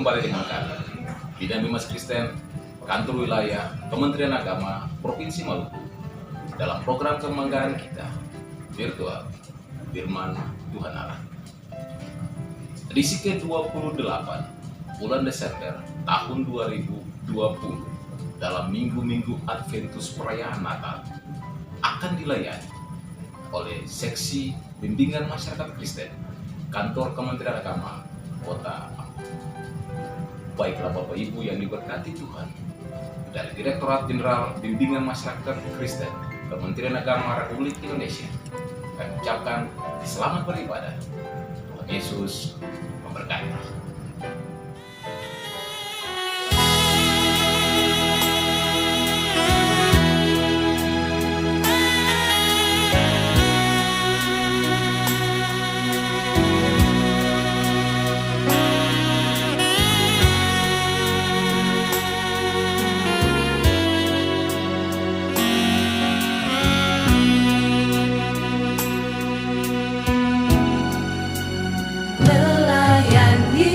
kembali dengan kami, Bidang Bimas Kristen, Kantor Wilayah, Kementerian Agama, Provinsi Maluku, dalam program kebanggaan kita, virtual, Firman Tuhan Allah. Edisi ke-28, bulan Desember tahun 2020, dalam minggu-minggu Adventus perayaan Natal, akan dilayani oleh Seksi Bimbingan Masyarakat Kristen, Kantor Kementerian Agama, Kota Maluku. Baiklah Bapak Ibu yang diberkati Tuhan, dari Direktorat Jenderal Bimbingan Masyarakat Kristen, Kementerian Agama Republik Indonesia, kami ucapkan selamat beribadah. Tuhan Yesus memberkati. Melayani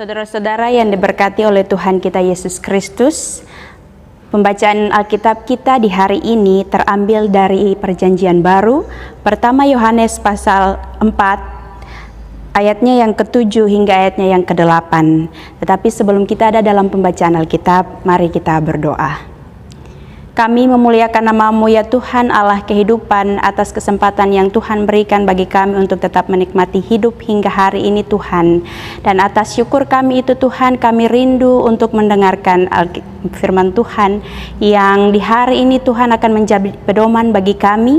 Saudara-saudara yang diberkati oleh Tuhan kita Yesus Kristus, pembacaan Alkitab kita di hari ini terambil dari Perjanjian Baru, pertama Yohanes pasal 4, ayatnya yang ke-7 hingga ayatnya yang ke-8. Tetapi sebelum kita ada dalam pembacaan Alkitab, mari kita berdoa. Kami memuliakan nama-Mu ya Tuhan Allah kehidupan atas kesempatan yang Tuhan berikan bagi kami untuk tetap menikmati hidup hingga hari ini Tuhan. Dan atas syukur kami itu Tuhan, kami rindu untuk mendengarkan firman Tuhan yang di hari ini Tuhan akan menjadi pedoman bagi kami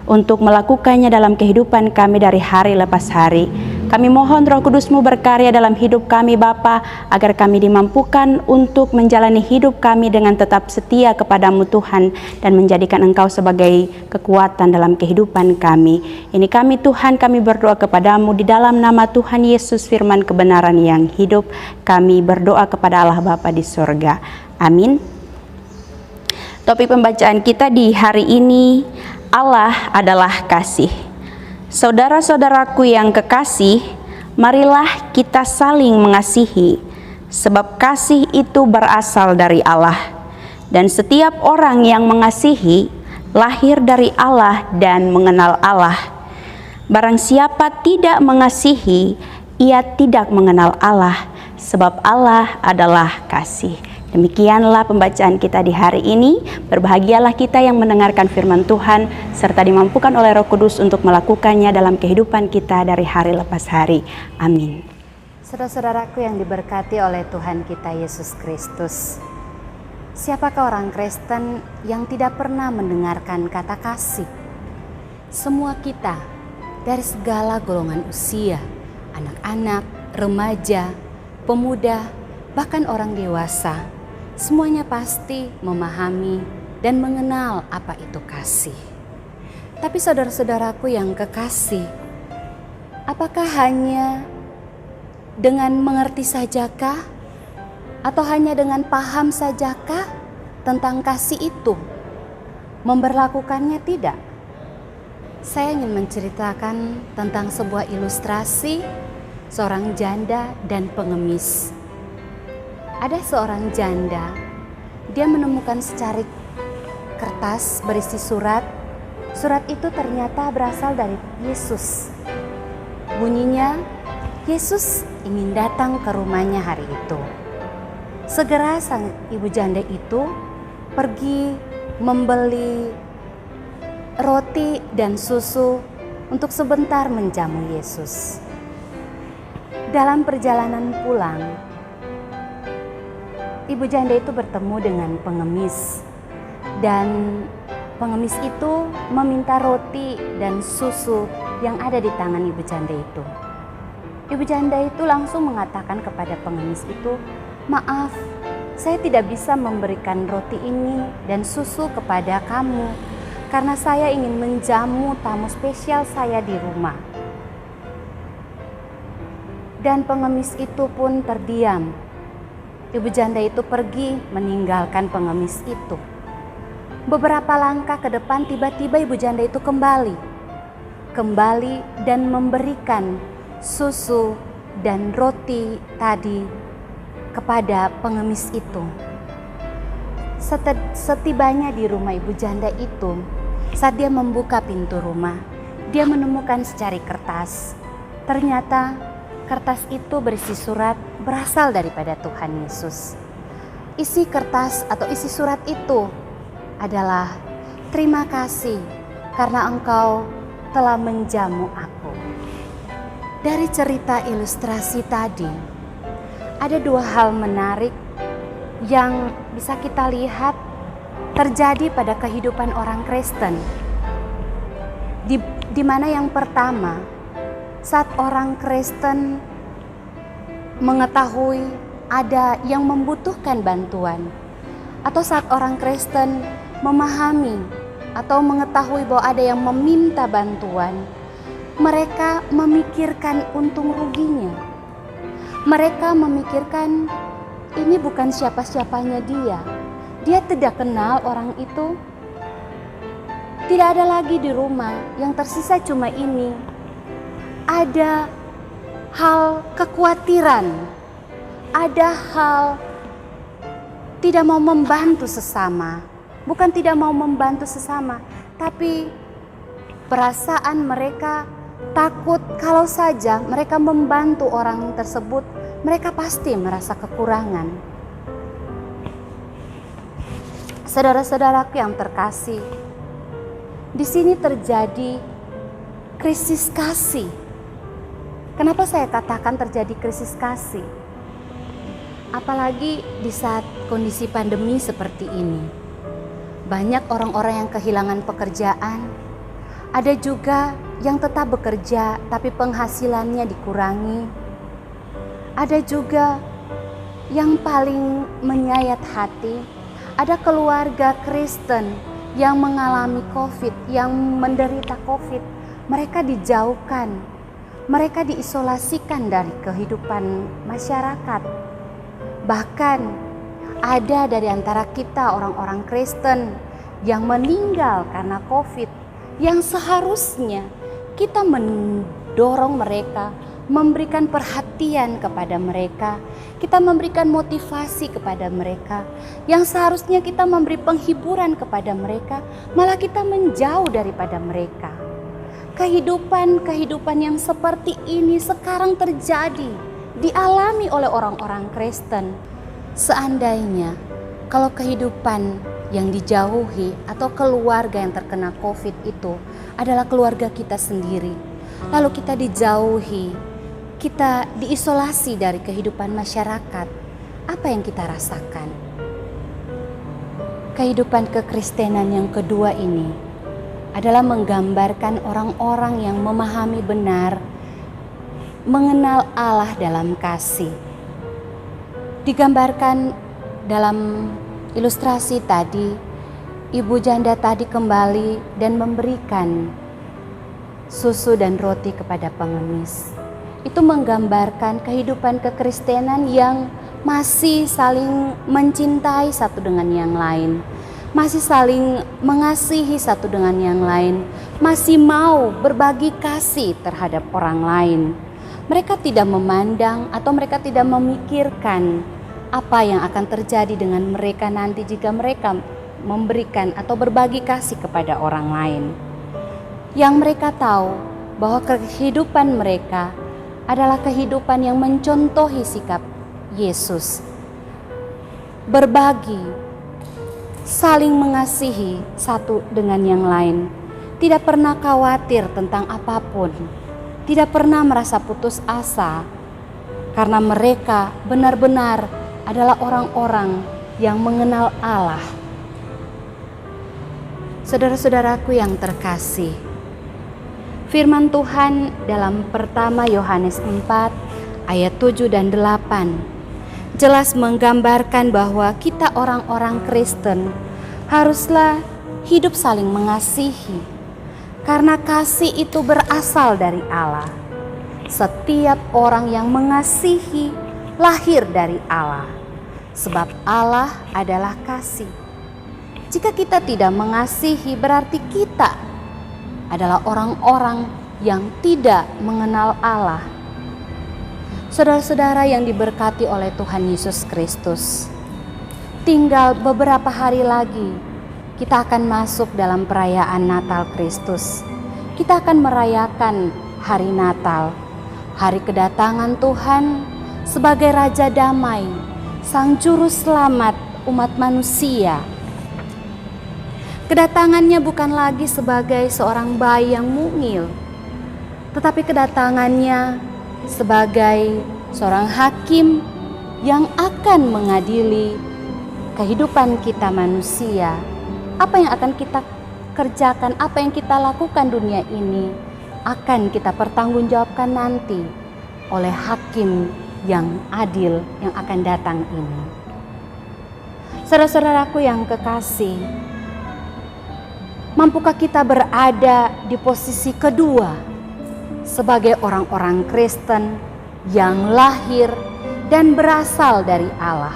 untuk melakukannya dalam kehidupan kami dari hari lepas hari. Kami mohon Roh Kudus-Mu berkarya dalam hidup kami Bapa, agar kami dimampukan untuk menjalani hidup kami dengan tetap setia kepadamu Tuhan, dan menjadikan Engkau sebagai kekuatan dalam kehidupan kami. Ini kami Tuhan, kami berdoa kepadamu di dalam nama Tuhan Yesus, firman kebenaran yang hidup. Kami berdoa kepada Allah Bapa di surga. Amin. Topik pembacaan kita di hari ini, Allah adalah kasih. Saudara-saudaraku yang kekasih, marilah kita saling mengasihi, sebab kasih itu berasal dari Allah. Dan setiap orang yang mengasihi, lahir dari Allah dan mengenal Allah. Barang siapa tidak mengasihi, ia tidak mengenal Allah, sebab Allah adalah kasih. Demikianlah pembacaan kita di hari ini. Berbahagialah kita yang mendengarkan firman Tuhan, serta dimampukan oleh Roh Kudus untuk melakukannya dalam kehidupan kita dari hari lepas hari. Amin. Saudara-saudaraku yang diberkati oleh Tuhan kita Yesus Kristus, siapakah orang Kristen yang tidak pernah mendengarkan kata kasih? Semua kita, dari segala golongan usia, anak-anak, remaja, pemuda, bahkan orang dewasa, semuanya pasti memahami dan mengenal apa itu kasih. Tapi saudara-saudaraku yang kekasih, apakah hanya dengan mengerti sajakah? Atau hanya dengan paham sajakah tentang kasih itu? Memberlakukannya tidak? Saya ingin menceritakan tentang sebuah ilustrasi seorang janda dan pengemis. Ada seorang janda, dia menemukan secarik kertas berisi surat. Surat itu ternyata berasal dari Yesus. Bunyinya, Yesus ingin datang ke rumahnya hari itu. Segera sang ibu janda itu pergi membeli roti dan susu untuk sebentar menjamu Yesus. Dalam perjalanan pulang, ibu janda itu bertemu dengan pengemis, dan pengemis itu meminta roti dan susu yang ada di tangan ibu janda itu. Ibu janda itu langsung mengatakan kepada pengemis itu, "Maaf, saya tidak bisa memberikan roti ini dan susu kepada kamu, karena saya ingin menjamu tamu spesial saya di rumah." Dan pengemis itu pun terdiam. Ibu janda itu pergi meninggalkan pengemis itu. Beberapa langkah ke depan, tiba-tiba ibu janda itu kembali dan memberikan susu dan roti tadi kepada pengemis itu. Setibanya di rumah ibu janda itu, saat dia membuka pintu rumah, dia menemukan secari kertas. Ternyata kertas itu berisi surat berasal daripada Tuhan Yesus. Isi kertas atau isi surat itu adalah, "Terima kasih karena engkau telah menjamu aku." Dari cerita ilustrasi tadi, ada dua hal menarik yang bisa kita lihat terjadi pada kehidupan orang Kristen. Di mana yang pertama, saat orang Kristen mengetahui ada yang membutuhkan bantuan, atau saat orang Kristen memahami atau mengetahui bahwa ada yang meminta bantuan, mereka memikirkan untung ruginya. Mereka memikirkan, ini bukan siapa-siapanya dia. Dia tidak kenal orang itu. Tidak ada lagi di rumah, yang tersisa cuma ini. Ada hal kekhawatiran ada hal tidak mau membantu sesama. Bukan tidak mau membantu sesama, tapi perasaan mereka takut kalau saja mereka membantu orang tersebut, mereka pasti merasa kekurangan. Saudara-saudaraku yang terkasih, di sini terjadi krisis kasih. Kenapa saya katakan terjadi krisis kasih? Apalagi di saat kondisi pandemi seperti ini. Banyak orang-orang yang kehilangan pekerjaan. Ada juga yang tetap bekerja tapi penghasilannya dikurangi. Ada juga yang paling menyayat hati, ada keluarga Kristen yang mengalami COVID, yang menderita COVID. Mereka dijauhkan, mereka diisolasikan dari kehidupan masyarakat. Bahkan ada dari antara kita orang-orang Kristen yang meninggal karena COVID, yang seharusnya kita mendorong mereka, memberikan perhatian kepada mereka, kita memberikan motivasi kepada mereka, yang seharusnya kita memberi penghiburan kepada mereka, malah kita menjauh daripada mereka. Kehidupan yang seperti ini sekarang terjadi, dialami oleh orang-orang Kristen. Seandainya kalau kehidupan yang dijauhi atau keluarga yang terkena COVID itu adalah keluarga kita sendiri, lalu kita dijauhi, kita diisolasi dari kehidupan masyarakat, apa yang kita rasakan? Kehidupan kekristenan yang kedua ini adalah menggambarkan orang-orang yang memahami benar, mengenal Allah dalam kasih. Digambarkan dalam ilustrasi tadi, ibu janda tadi kembali dan memberikan susu dan roti kepada pengemis. Itu menggambarkan kehidupan kekristenan yang masih saling mencintai satu dengan yang lain, masih saling mengasihi satu dengan yang lain, masih mau berbagi kasih terhadap orang lain. Mereka tidak memandang atau mereka tidak memikirkan apa yang akan terjadi dengan mereka nanti jika mereka memberikan atau berbagi kasih kepada orang lain. Yang mereka tahu bahwa kehidupan mereka adalah kehidupan yang mencontohi sikap Yesus. Berbagi, saling mengasihi satu dengan yang lain, tidak pernah khawatir tentang apapun. Tidak pernah merasa putus asa, karena mereka benar-benar adalah orang-orang yang mengenal Allah. Saudara-saudaraku yang terkasih, firman Tuhan dalam pertama Yohanes 4 ayat 7 dan 8 jelas menggambarkan bahwa kita orang-orang Kristen haruslah hidup saling mengasihi. Karena kasih itu berasal dari Allah. Setiap orang yang mengasihi lahir dari Allah. Sebab Allah adalah kasih. Jika kita tidak mengasihi, berarti kita adalah orang-orang yang tidak mengenal Allah. Saudara-saudara yang diberkati oleh Tuhan Yesus Kristus, tinggal beberapa hari lagi kita akan masuk dalam perayaan Natal Kristus. Kita akan merayakan hari Natal, hari kedatangan Tuhan sebagai Raja Damai, Sang Juru Selamat umat manusia. Kedatangannya bukan lagi sebagai seorang bayi yang mungil, tetapi kedatangannya sebagai seorang hakim yang akan mengadili kehidupan kita manusia. Apa yang akan kita kerjakan, apa yang kita lakukan dunia ini akan kita pertanggungjawabkan nanti oleh hakim yang adil yang akan datang ini. Saudara-saudaraku yang kekasih, mampukah kita berada di posisi kedua sebagai orang-orang Kristen yang lahir dan berasal dari Allah,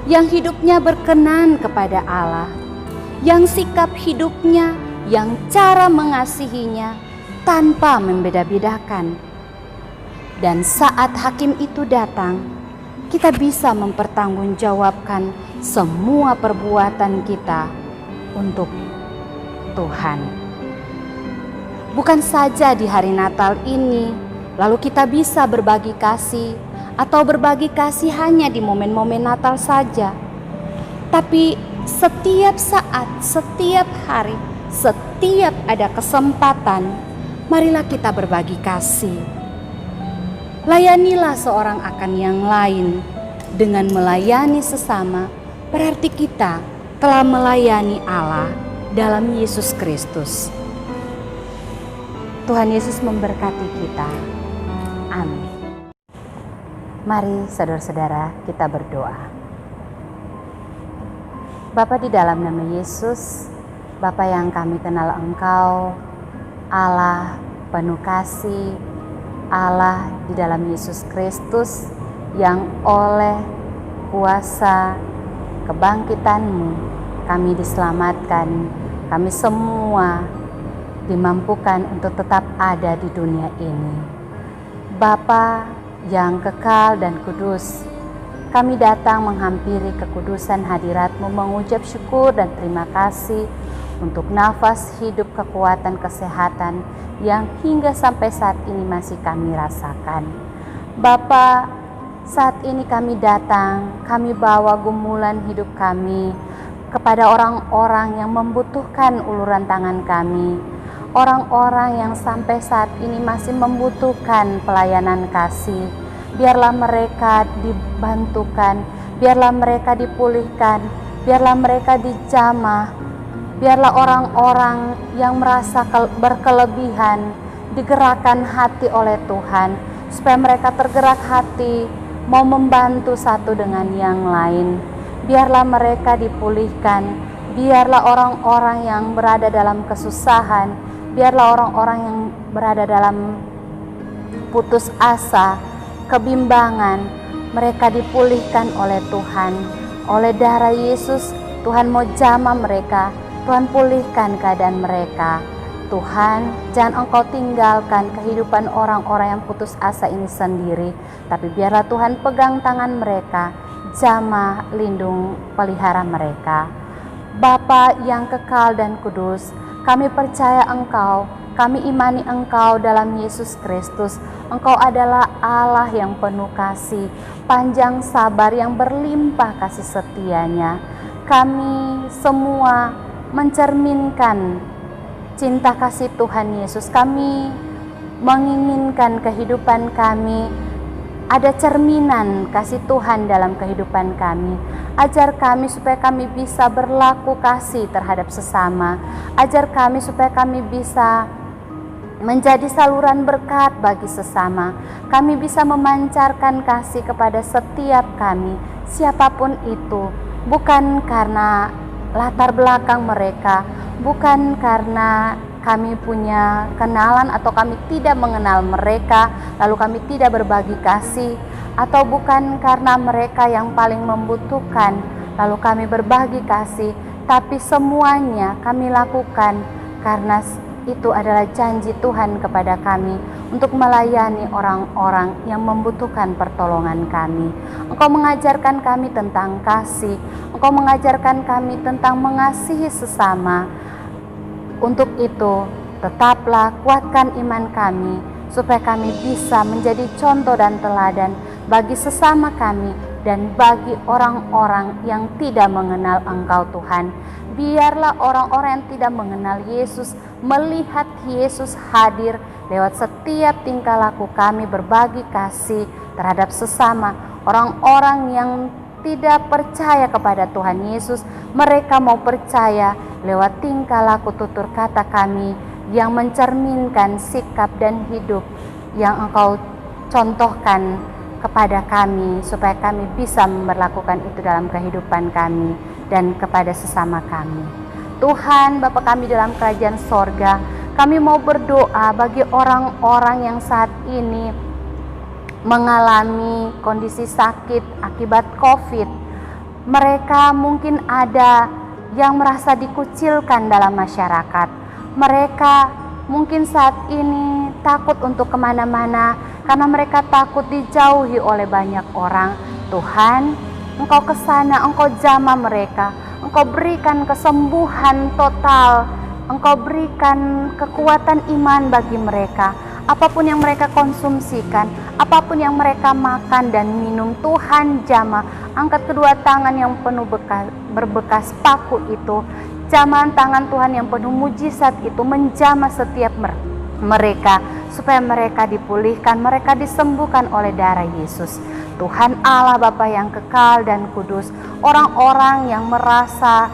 yang hidupnya berkenan kepada Allah, yang sikap hidupnya, yang cara mengasihinya tanpa membeda-bedakan. Dan saat hakim itu datang, kita bisa mempertanggungjawabkan semua perbuatan kita untuk Tuhan. Bukan saja di hari Natal ini, lalu kita bisa berbagi kasih atau berbagi kasih hanya di momen-momen Natal saja. Tapi setiap saat, setiap hari, setiap ada kesempatan, marilah kita berbagi kasih. Layanilah seorang akan yang lain. Dengan melayani sesama, berarti kita telah melayani Allah dalam Yesus Kristus. Tuhan Yesus memberkati kita. Amin. Mari saudara-saudara kita berdoa. Bapa, di dalam nama Yesus, Bapa yang kami kenal Engkau, Allah penuh kasih, Allah di dalam Yesus Kristus yang oleh kuasa kebangkitan-Mu kami diselamatkan, kami semua dimampukan untuk tetap ada di dunia ini. Bapa yang kekal dan kudus, kami datang menghampiri kekudusan hadirat-Mu, mengucap syukur dan terima kasih untuk nafas hidup, kekuatan, kesehatan yang hingga sampai saat ini masih kami rasakan. Bapa, saat ini kami datang, kami bawa gumulan hidup kami kepada orang-orang yang membutuhkan uluran tangan kami, orang-orang yang sampai saat ini masih membutuhkan pelayanan kasih. Biarlah mereka dibantukan, biarlah mereka dipulihkan, biarlah mereka dijamah, biarlah orang-orang yang merasa berkelebihan digerakkan hati oleh Tuhan, supaya mereka tergerak hati mau membantu satu dengan yang lain. Biarlah mereka dipulihkan, biarlah orang-orang yang berada dalam kesusahan, biarlah orang-orang yang berada dalam putus asa, kebimbangan, mereka dipulihkan oleh Tuhan. Oleh darah Yesus, Tuhan mau jamah mereka, Tuhan pulihkan keadaan mereka. Tuhan, jangan Engkau tinggalkan kehidupan orang-orang yang putus asa ini sendiri, tapi biarlah Tuhan pegang tangan mereka, jamah, lindung, pelihara mereka. Bapa yang kekal dan kudus, kami percaya Engkau, kami imani Engkau dalam Yesus Kristus. Engkau adalah Allah yang penuh kasih, panjang sabar, yang berlimpah kasih setianya. Kami semua mencerminkan cinta kasih Tuhan Yesus. Kami menginginkan kehidupan kami ada cerminan kasih Tuhan dalam kehidupan kami. Ajar kami supaya kami bisa berlaku kasih terhadap sesama. Ajar kami supaya kami bisa menjadi saluran berkat bagi sesama. Kami bisa memancarkan kasih kepada setiap kami, siapapun itu, bukan karena latar belakang mereka, bukan karena kami punya kenalan atau kami tidak mengenal mereka lalu kami tidak berbagi kasih, atau bukan karena mereka yang paling membutuhkan lalu kami berbagi kasih, tapi semuanya kami lakukan karena itu adalah janji Tuhan kepada kami untuk melayani orang-orang yang membutuhkan pertolongan kami. Engkau mengajarkan kami tentang kasih, Engkau mengajarkan kami tentang mengasihi sesama. Untuk itu, tetaplah kuatkan iman kami, supaya kami bisa menjadi contoh dan teladan bagi sesama kami dan bagi orang-orang yang tidak mengenal Engkau Tuhan. Biarlah orang-orang yang tidak mengenal Yesus melihat Yesus hadir lewat setiap tingkah laku kami berbagi kasih terhadap sesama. Orang-orang yang tidak percaya kepada Tuhan Yesus, mereka mau percaya lewat tingkah laku tutur kata kami yang mencerminkan sikap dan hidup yang Engkau contohkan kepada kami, supaya kami bisa memperlakukan itu dalam kehidupan kami dan kepada sesama kami. Tuhan, Bapa kami dalam kerajaan sorga, kami mau berdoa bagi orang-orang yang saat ini mengalami kondisi sakit akibat COVID. Mereka mungkin ada yang merasa dikucilkan dalam masyarakat. Mereka mungkin saat ini takut untuk kemana-mana karena mereka takut dijauhi oleh banyak orang. Tuhan, Engkau kesana, Engkau jamah mereka, Engkau berikan kesembuhan total, Engkau berikan kekuatan iman bagi mereka. Apapun yang mereka konsumsikan, apapun yang mereka makan dan minum, Tuhan jamah. Angkat kedua tangan yang penuh berbekas paku itu, jamah tangan Tuhan yang penuh mujizat itu menjamah setiap mereka, supaya mereka dipulihkan, mereka disembuhkan oleh darah Yesus. Tuhan Allah Bapa yang kekal dan kudus, orang-orang yang merasa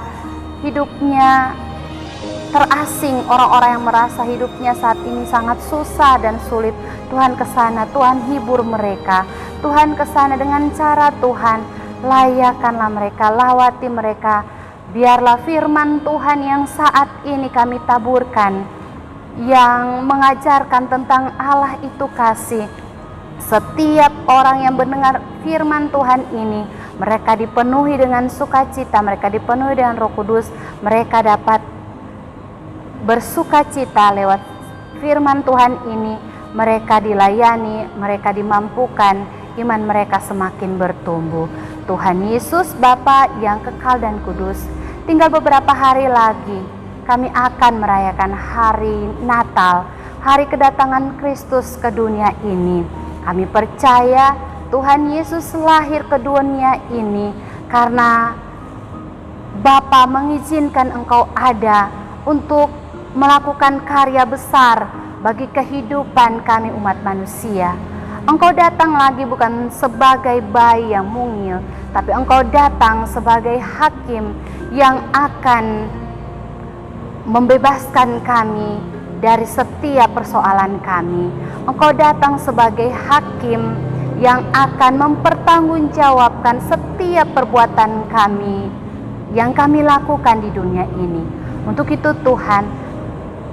hidupnya terasing, orang-orang yang merasa hidupnya saat ini sangat susah dan sulit, Tuhan kesana, Tuhan hibur mereka, Tuhan kesana dengan cara Tuhan, layakanlah mereka, lawati mereka. Biarlah firman Tuhan yang saat ini kami taburkan, yang mengajarkan tentang Allah itu kasih, setiap orang yang mendengar firman Tuhan ini, mereka dipenuhi dengan sukacita, mereka dipenuhi dengan Roh Kudus, mereka dapat bersukacita lewat firman Tuhan ini, mereka dilayani, mereka dimampukan, iman mereka semakin bertumbuh. Tuhan Yesus Bapa yang kekal dan kudus, tinggal beberapa hari lagi kami akan merayakan hari Natal, hari kedatangan Kristus ke dunia ini. Kami percaya Tuhan Yesus lahir ke dunia ini karena Bapa mengizinkan Engkau ada untuk melakukan karya besar bagi kehidupan kami umat manusia. Engkau datang lagi bukan sebagai bayi yang mungil, tapi Engkau datang sebagai hakim yang akan membebaskan kami dari setiap persoalan kami. Engkau datang sebagai hakim yang akan mempertanggungjawabkan setiap perbuatan kami yang kami lakukan di dunia ini. Untuk itu Tuhan,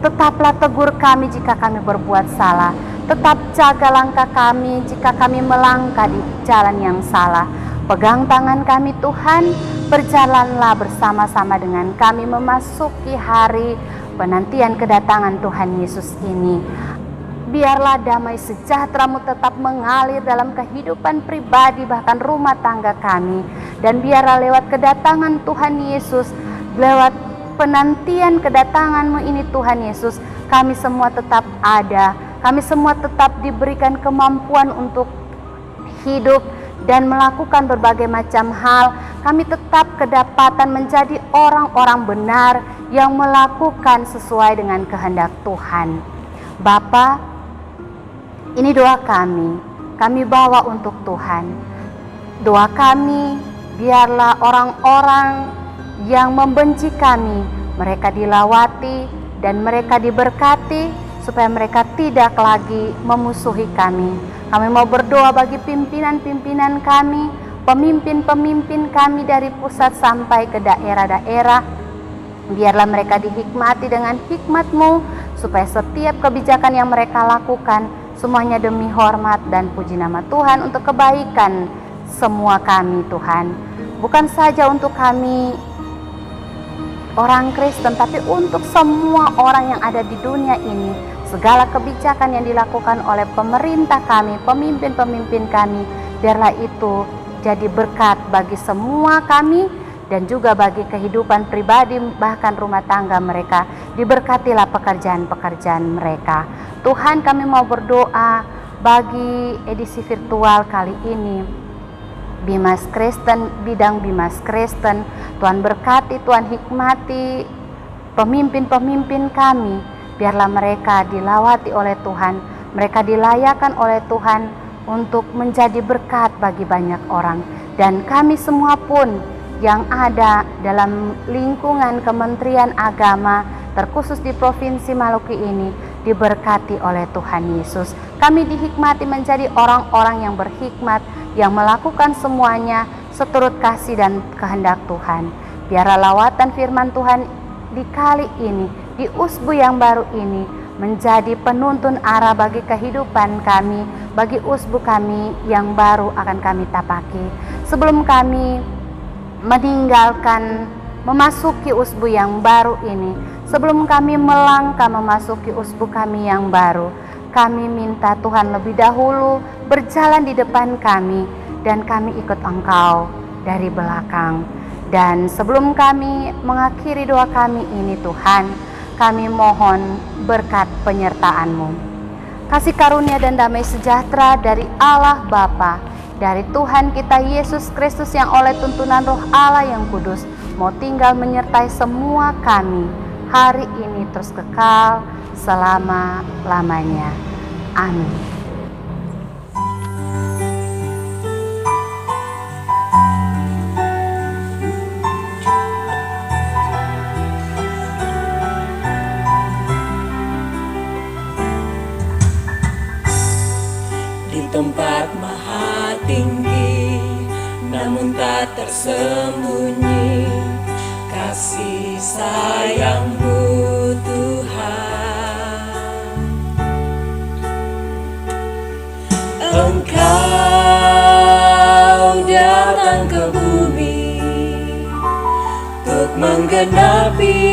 tetaplah tegur kami jika kami berbuat salah. Tetap jaga langkah kami jika kami melangkah di jalan yang salah. Pegang tangan kami Tuhan, berjalanlah bersama-sama dengan kami memasuki hari penantian kedatangan Tuhan Yesus ini. Biarlah damai sejahtera-Mu tetap mengalir dalam kehidupan pribadi bahkan rumah tangga kami. Dan biarlah lewat kedatangan Tuhan Yesus, lewat penantian kedatangan-Mu ini Tuhan Yesus, kami semua tetap ada, kami semua tetap diberikan kemampuan untuk hidup dan melakukan berbagai macam hal. Kami tetap kedapatan menjadi orang-orang benar yang melakukan sesuai dengan kehendak Tuhan. Bapa, ini doa kami bawa untuk Tuhan. Doa kami, biarlah orang-orang yang membenci kami, mereka dilawati dan mereka diberkati supaya mereka tidak lagi memusuhi kami. Kami mau berdoa bagi pimpinan-pimpinan kami, pemimpin-pemimpin kami dari pusat sampai ke daerah-daerah. Biarlah mereka dihikmati dengan hikmat-Mu, supaya setiap kebijakan yang mereka lakukan semuanya demi hormat dan puji nama Tuhan untuk kebaikan semua kami Tuhan. Bukan saja untuk kami orang Kristen, tapi untuk semua orang yang ada di dunia ini. Segala kebijakan yang dilakukan oleh pemerintah kami, pemimpin-pemimpin kami, biarlah itu jadi berkat bagi semua kami dan juga bagi kehidupan pribadi bahkan rumah tangga mereka. Diberkatilah pekerjaan-pekerjaan mereka. Tuhan, kami mau berdoa bagi edisi virtual kali ini, Bimas Kristen, bidang Bimas Kristen. Tuhan berkati, Tuhan hikmati pemimpin-pemimpin kami. Biarlah mereka dilawati oleh Tuhan, mereka dilayakan oleh Tuhan untuk menjadi berkat bagi banyak orang. Dan kami semua pun yang ada dalam lingkungan Kementerian Agama, terkhusus di Provinsi Maluku ini, diberkati oleh Tuhan Yesus. Kami dihikmati menjadi orang-orang yang berhikmat, yang melakukan semuanya seturut kasih dan kehendak Tuhan. Biarlah lawatan firman Tuhan di kali ini, di usbu yang baru ini, menjadi penuntun arah bagi kehidupan kami, bagi usbu kami yang baru akan kami tapaki. Sebelum kami meninggalkan, memasuki usbu yang baru ini, sebelum kami melangkah memasuki usbu kami yang baru, kami minta Tuhan lebih dahulu berjalan di depan kami, dan kami ikut Engkau dari belakang. Dan sebelum kami mengakhiri doa kami ini Tuhan, kami mohon berkat penyertaan-Mu. Kasih karunia dan damai sejahtera dari Allah Bapa, dari Tuhan kita Yesus Kristus yang oleh tuntunan Roh Allah yang kudus mau tinggal menyertai semua kami hari ini terus kekal selama-lamanya. Amin. Di tempat maha tinggi, namun tak tersembunyi, kasih sayang-Mu Tuhan. Engkau datang ke bumi untuk menggenapi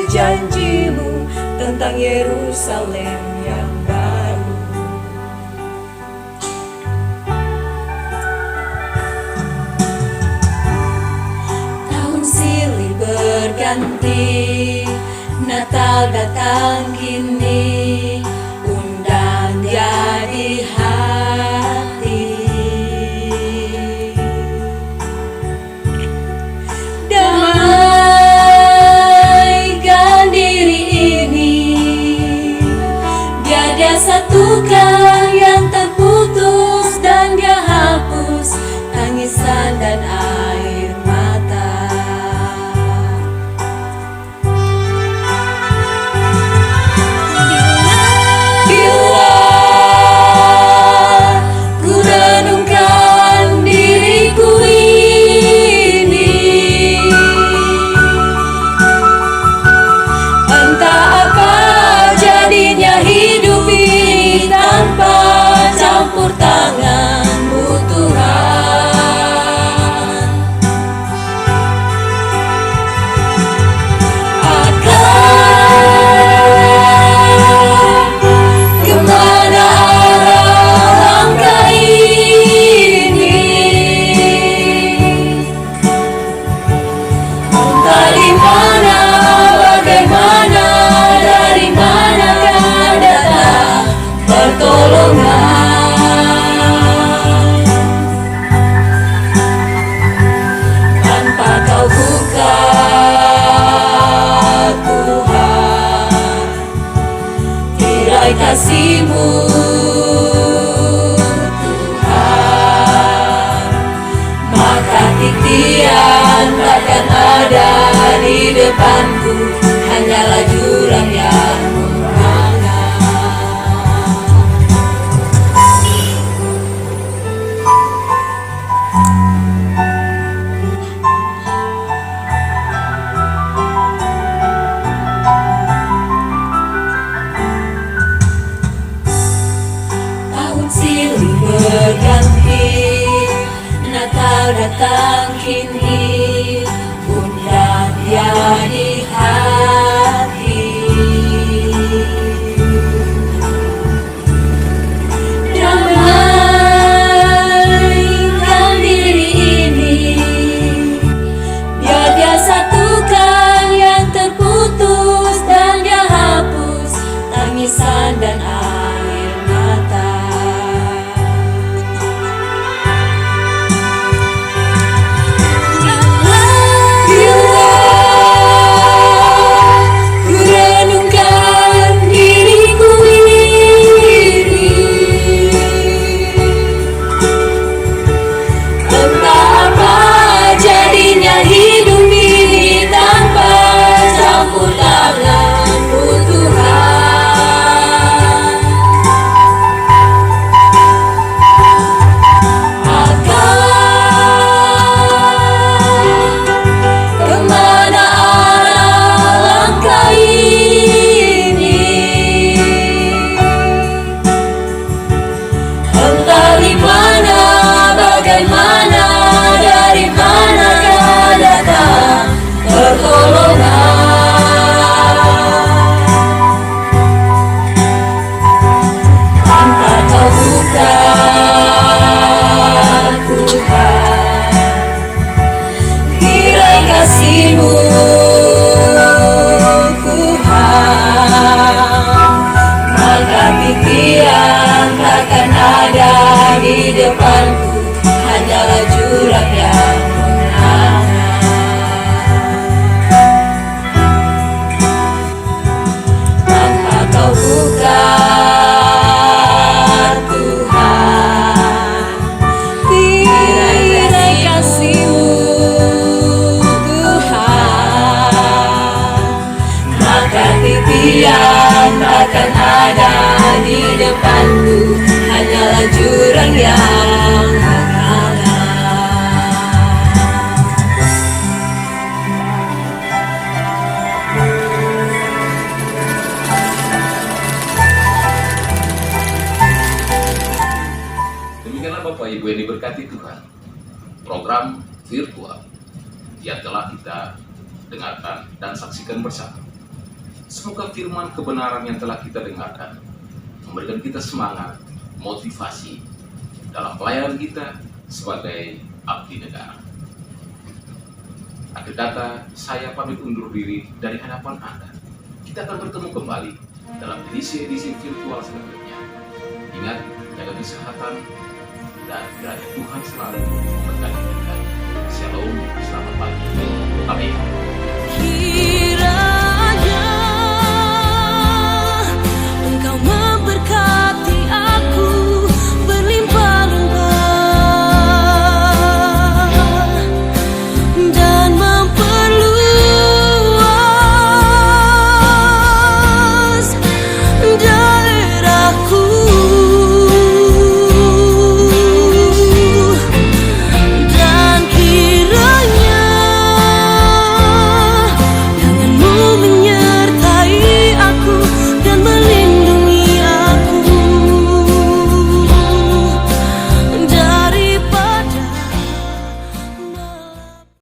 janji-Mu tentang Yerusalem yang baru. Tahun silih berganti, Natal datang kini, undang jadi hati. Damaikan diri ini, biar Dia satukan yang terputus dan Dia hapus tangisan dan air mata. Bila ku renungkan diriku ini, entah apa jadinya hidup ini tanpa campur tangan-Mu Tuhan. Kemana arah langkah ini? Entah di mana, bagaimana, dari manakah datang pertolongan? Tanpa Kau buka, Tuhan, tirai kasih-Mu Tuhan, maka titian takkan ada di depanku, hanyalah jurang yang menghangat. Tahun silih berganti, Natal datang kini, undang jadi hati. Damaikan diri ini, biar Dia satukan yang terputus dan Dia hapus tangisan dan air mata. kasih-Mu Tuhan, maka pikiran takkan ada di depanku, hanyalah jurang yang menganga. Maka Kau buka Tuhan tirai kasih-Mu Tuhan, maka titian takkan ada di depanku, hanyalah jurang yang menganga. Demikianlah Bapak Ibu yang diberkati Tuhan, program virtual yang telah kita dengarkan dan saksikan bersama. Semoga firman kebenaran yang telah kita dengarkan memberikan kita semangat, motivasi dalam pelayanan kita sebagai abdi negara. Akhir kata, saya pamit undur diri dari hadapan Anda. Kita akan bertemu kembali dalam edisi-edisi virtual selanjutnya. Ingat, jaga kesehatan, dan kiranya Tuhan selalu memberkati kita. Shalom, selamat pagi. Amin.